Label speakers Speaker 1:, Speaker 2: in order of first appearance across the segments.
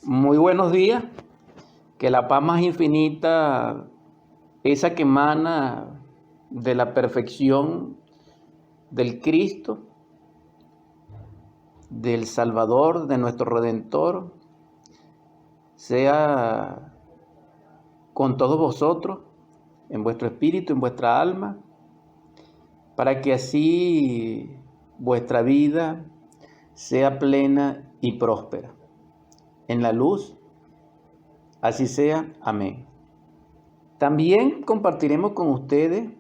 Speaker 1: Muy buenos días, que la paz más infinita, esa que emana de la perfección del Cristo, del Salvador, de nuestro Redentor, sea con todos vosotros, en vuestro espíritu, en vuestra alma, para que así vuestra vida sea plena y próspera. En la luz, así sea. Amén. También compartiremos con ustedes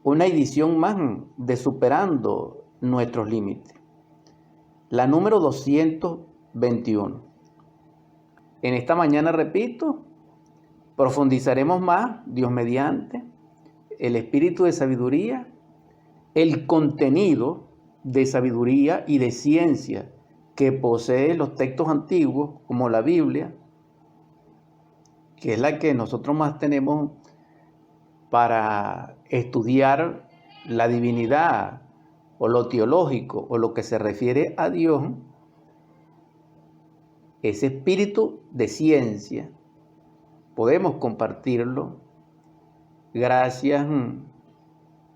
Speaker 1: una edición más de Superando Nuestros Límites, la número 221. En esta mañana, repito, profundizaremos más, Dios mediante, el espíritu de sabiduría, el contenido de sabiduría y de ciencia que posee los textos antiguos, como la Biblia, que es la que nosotros más tenemos para estudiar la divinidad o lo teológico o lo que se refiere a Dios. Ese espíritu de ciencia podemos compartirlo gracias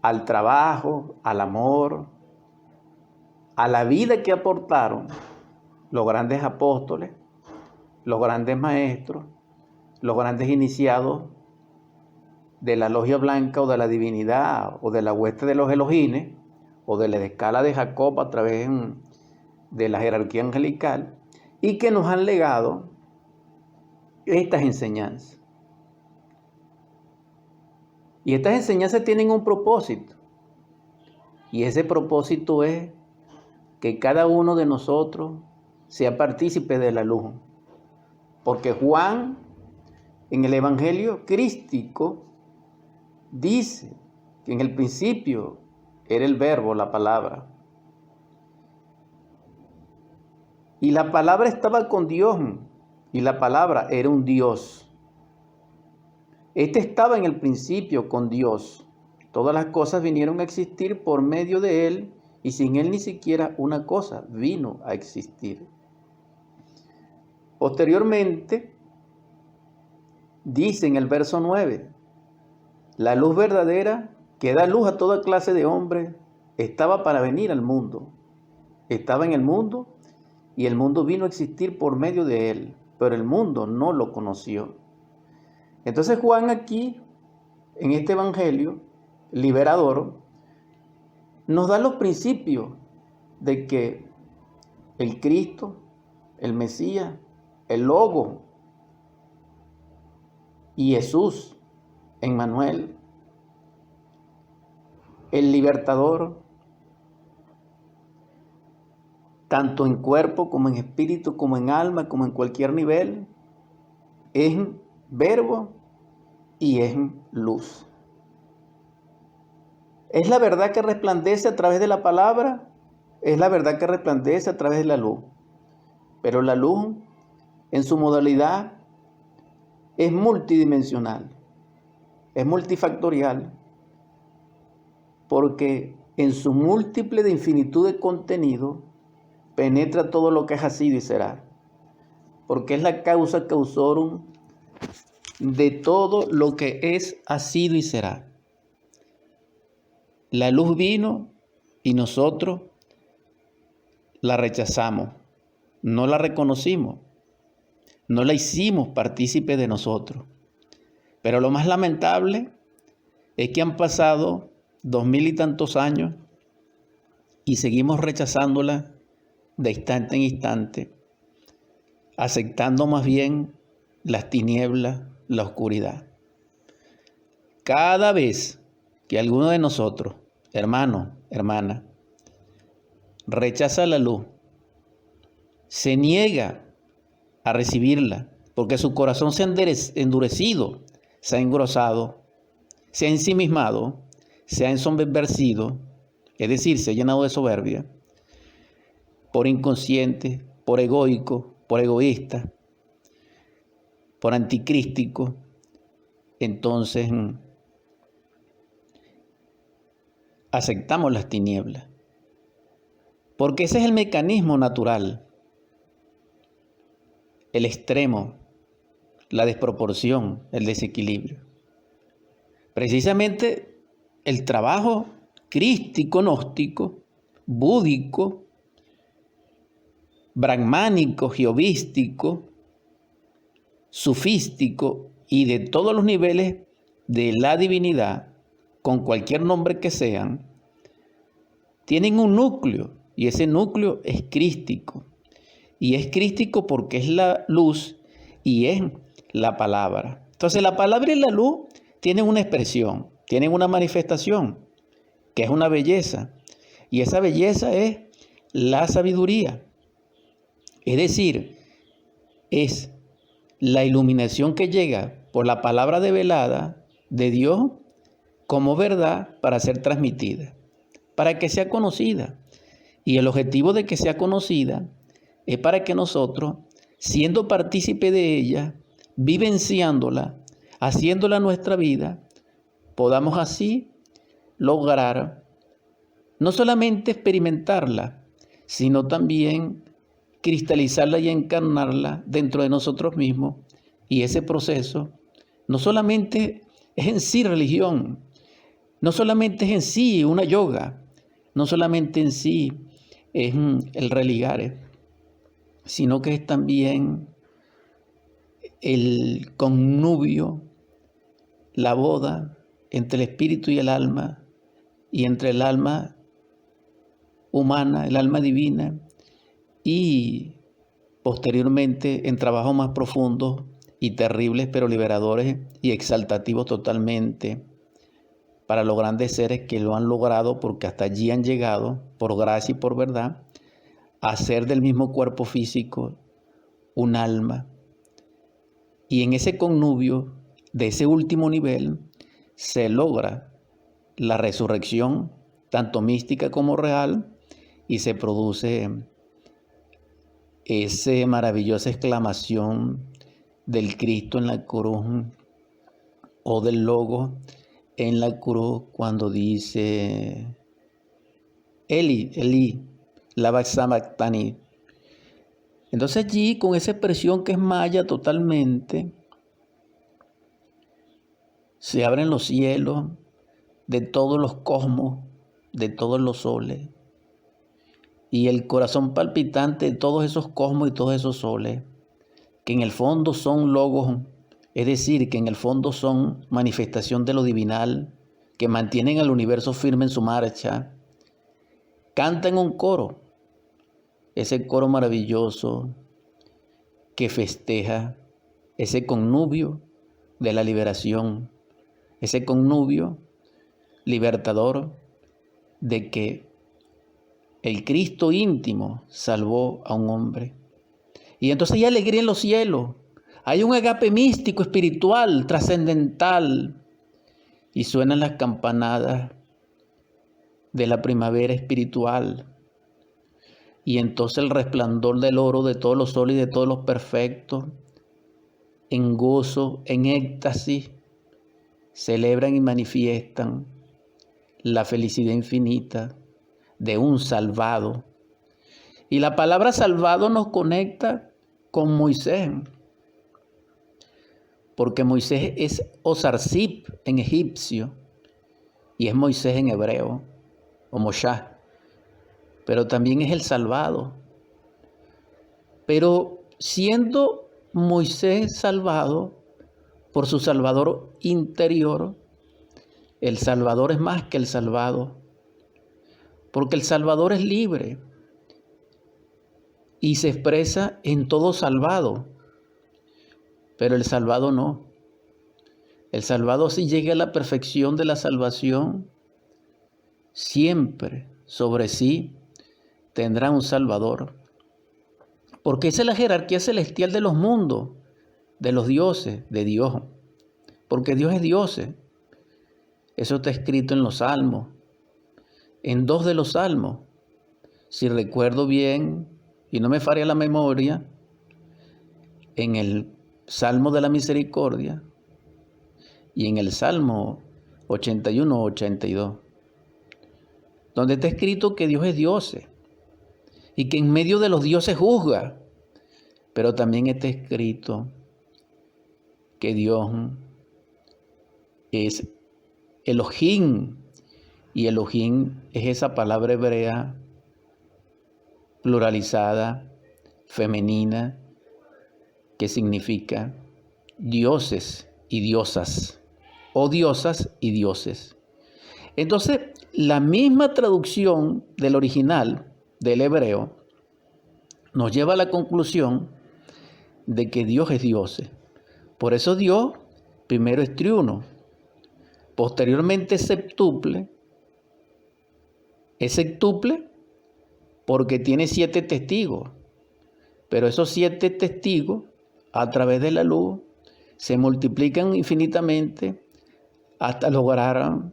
Speaker 1: al trabajo, al amor, a la vida que aportaron los grandes apóstoles, los grandes maestros, los grandes iniciados de la logia blanca o de la divinidad o de la hueste de los Elohines o de la escala de Jacob a través de la jerarquía angelical, y que nos han legado estas enseñanzas. Y estas enseñanzas tienen un propósito, y ese propósito es que cada uno de nosotros sea partícipe de la luz. Porque Juan, en el Evangelio crístico, dice que en el principio era el verbo, la palabra. Y la palabra estaba con Dios, y la palabra era un Dios. Este estaba en el principio con Dios. Todas las cosas vinieron a existir por medio de Él, y sin Él ni siquiera una cosa vino a existir. Posteriormente, dice en el verso 9, la luz verdadera que da luz a toda clase de hombres estaba para venir al mundo. Estaba en el mundo y el mundo vino a existir por medio de Él, pero el mundo no lo conoció. Entonces Juan aquí, en este evangelio liberador, nos da los principios de que el Cristo, el Mesías, el Logo y Jesús, Emmanuel, el libertador, tanto en cuerpo como en espíritu, como en alma, como en cualquier nivel, es verbo y es luz. Es la verdad que resplandece a través de la palabra, es la verdad que resplandece a través de la luz. Pero la luz, en su modalidad, es multidimensional, es multifactorial, porque en su múltiple de infinitud de contenido penetra todo lo que es sido y será, porque es la causa causorum de todo lo que es, ha sido y será. La luz vino y nosotros la rechazamos, no la reconocimos, no la hicimos partícipe de nosotros. Pero lo más lamentable es que han pasado 2000 y tantos años y seguimos rechazándola de instante en instante, aceptando más bien las tinieblas, la oscuridad. Cada vez que alguno de nosotros, hermano, hermana, rechaza la luz, se niega a recibirla, porque su corazón se ha endurecido, se ha engrosado, se ha ensimismado, se ha ensoberbecido, es decir, se ha llenado de soberbia, por inconsciente, por egoico, por egoísta, por anticrístico. Entonces aceptamos las tinieblas, porque ese es el mecanismo natural. el extremo, la desproporción, el desequilibrio. Precisamente el trabajo crístico, gnóstico, búdico, brahmánico, jehovístico, sufístico y de todos los niveles de la divinidad, con cualquier nombre que sean, tienen un núcleo, y ese núcleo es crístico. Y es crístico porque es la luz y es la palabra. Entonces la palabra y la luz tienen una expresión, tienen una manifestación, que es una belleza. Y esa belleza es la sabiduría. Es decir, es la iluminación que llega por la palabra develada de Dios como verdad para ser transmitida, para que sea conocida. Y el objetivo de que sea conocida es para que nosotros, siendo partícipe de ella, vivenciándola, haciéndola nuestra vida, podamos así lograr no solamente experimentarla, sino también cristalizarla y encarnarla dentro de nosotros mismos. Y ese proceso no solamente es en sí religión, no solamente es en sí una yoga, no solamente en sí es el religare, sino que es también el connubio, la boda entre el espíritu y el alma, y entre el alma humana, el alma divina, y posteriormente en trabajos más profundos y terribles, pero liberadores y exaltativos totalmente, para los grandes seres que lo han logrado, porque hasta allí han llegado, por gracia y por verdad, a hacer del mismo cuerpo físico un alma. Y en ese connubio, de ese último nivel, se logra la resurrección, tanto mística como real, y se produce esa maravillosa exclamación del Cristo en la cruz, o del Logos en la cruz, cuando dice Eli, Eli, lama sabactani. Entonces allí, con esa expresión que es maya totalmente, se abren los cielos de todos los cosmos, de todos los soles, y el corazón palpitante de todos esos cosmos y todos esos soles, que en el fondo son logos, es decir, que en el fondo son manifestación de lo divinal, que mantienen al universo firme en su marcha, cantan un coro, ese coro maravilloso que festeja ese connubio de la liberación, ese connubio libertador de que el Cristo íntimo salvó a un hombre. Y entonces hay alegría en los cielos, hay un agape místico, espiritual, trascendental, y suenan las campanadas de la primavera espiritual. Y entonces el resplandor del oro de todos los soles y de todos los perfectos, en gozo, en éxtasis, celebran y manifiestan la felicidad infinita de un salvado. Y la palabra salvado nos conecta con Moisés, porque Moisés es Osarsip en egipcio y es Moisés en hebreo, o Moshe, pero también es el salvado. Pero siendo Moisés salvado por su Salvador interior, el Salvador es más que el salvado, porque el Salvador es libre y se expresa en todo salvado, pero el salvado no. El salvado, si llega a la perfección de la salvación, siempre sobre sí tendrá un Salvador, porque esa es la jerarquía celestial de los mundos, de los dioses, de Dios, porque Dios es Dios. Eso está escrito en los Salmos, en 2 de los Salmos, si recuerdo bien y no me falla la memoria, en el Salmo de la Misericordia y en el Salmo 81 o 82, donde está escrito que Dios es Dios y que en medio de los dioses juzga, pero también está escrito que Dios es Elohim, y Elohim es esa palabra hebrea pluralizada, femenina, que significa dioses y diosas, o diosas y dioses. Entonces, la misma traducción del original del hebreo nos lleva a la conclusión de que Dios es dioses. Por eso Dios primero es triuno, posteriormente es septuple porque tiene 7 testigos, pero esos 7 testigos a través de la luz se multiplican infinitamente hasta lograr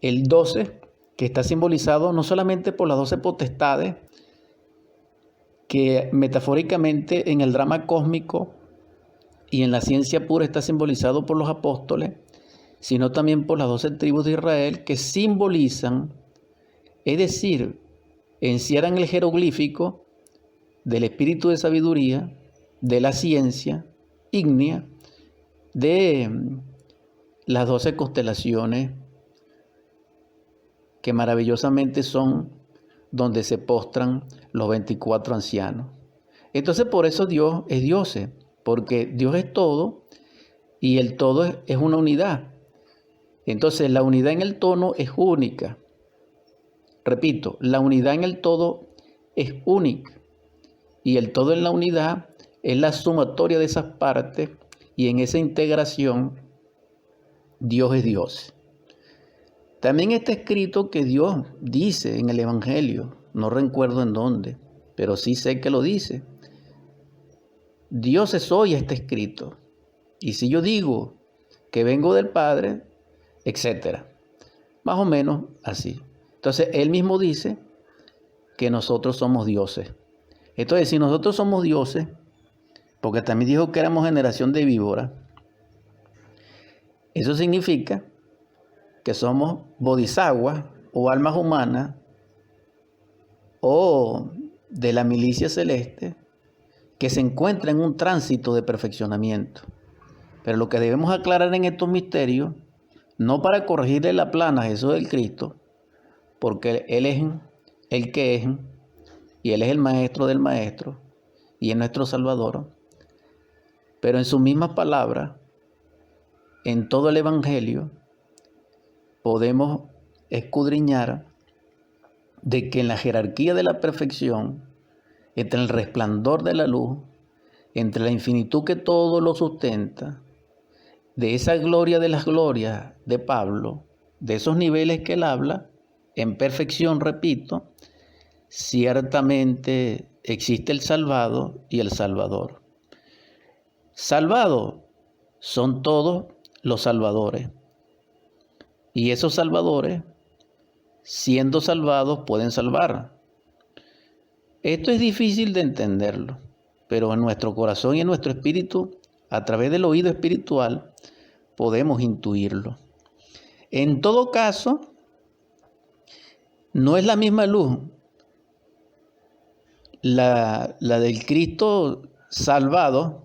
Speaker 1: el 12, que está simbolizado no solamente por las 12 potestades, que metafóricamente en el drama cósmico y en la ciencia pura está simbolizado por los apóstoles, sino también por las 12 tribus de Israel, que simbolizan, es decir, encierran el jeroglífico del espíritu de sabiduría, de la ciencia ígnea, de las 12 constelaciones, que maravillosamente son donde se postran los 24 ancianos. Entonces, por eso Dios es dioses, porque Dios es todo y el todo es una unidad. Entonces, la unidad en el tono es única. Repito, la unidad en el todo es única y el todo en la unidad es la sumatoria de esas partes, y en esa integración Dios es Dios. También está escrito que Dios dice en el Evangelio, no recuerdo en dónde, pero sí sé que lo dice. Dios es hoy, está escrito. Y si yo digo que vengo del Padre, etcétera. Más o menos así. Entonces, Él mismo dice que nosotros somos dioses. Entonces, si nosotros somos dioses, porque también dijo que éramos generación de víboras, eso significa que somos bodhisattvas o almas humanas o de la milicia celeste que se encuentra en un tránsito de perfeccionamiento. Pero lo que debemos aclarar en estos misterios, no para corregirle la plana a Jesús del Cristo, porque Él es el que es, y Él es el maestro del maestro, y es nuestro Salvador, pero en sus mismas palabras, en todo el Evangelio, podemos escudriñar de que en la jerarquía de la perfección, entre el resplandor de la luz, entre la infinitud que todo lo sustenta, de esa gloria de las glorias de Pablo, de esos niveles que él habla, en perfección, repito, ciertamente existe el salvado y el salvador. Salvados son todos los salvadores. Y esos salvadores, siendo salvados, pueden salvar. Esto es difícil de entenderlo, pero en nuestro corazón y en nuestro espíritu, a través del oído espiritual, podemos intuirlo. En todo caso, no es la misma luz la del Cristo salvado,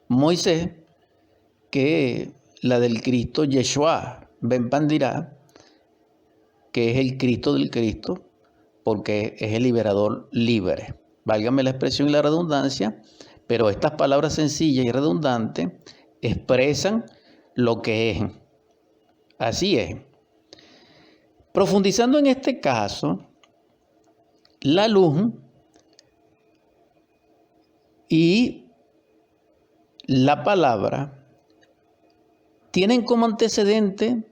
Speaker 1: Moisés, que la del Cristo Yeshua Ben Pandirá, que es el Cristo del Cristo, porque es el liberador libre. Válgame la expresión y la redundancia, pero estas palabras sencillas y redundantes expresan lo que es. Así es. Profundizando en este caso, la luz y la palabra tienen como antecedente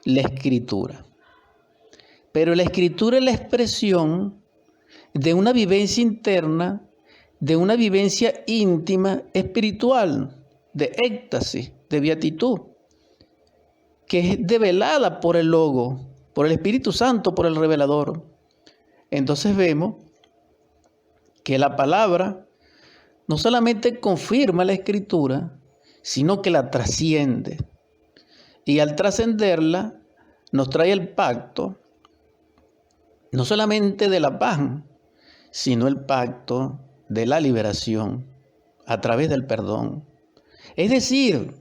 Speaker 1: la escritura. Pero la escritura es la expresión de una vivencia interna, de una vivencia íntima, espiritual, de éxtasis, de beatitud, que es develada por el Logo, por el Espíritu Santo, por el revelador. Entonces vemos que la palabra no solamente confirma la escritura, sino que la trasciende. Y al trascenderla, nos trae el pacto, no solamente de la paz, sino el pacto de la liberación a través del perdón. Es decir,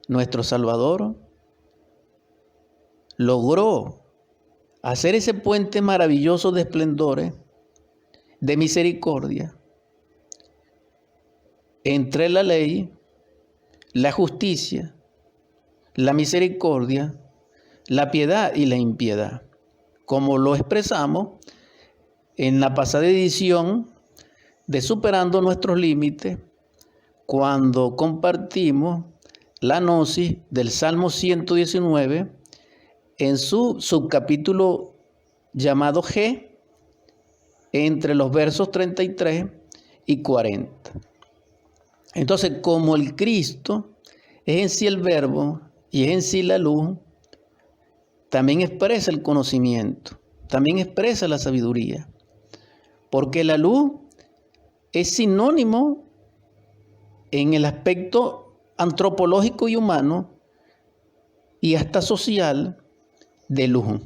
Speaker 1: nuestro Salvador logró hacer ese puente maravilloso de esplendores, de misericordia, entre la ley, la justicia, la misericordia, la piedad y la impiedad, como lo expresamos en la pasada edición de Superando Nuestros Límites, cuando compartimos la gnosis del Salmo 119 en su subcapítulo llamado G, entre los versos 33 y 40. Entonces, como el Cristo es en sí el verbo y es en sí la luz, también expresa el conocimiento, también expresa la sabiduría, porque la luz es sinónimo en el aspecto antropológico y humano y hasta social de luz.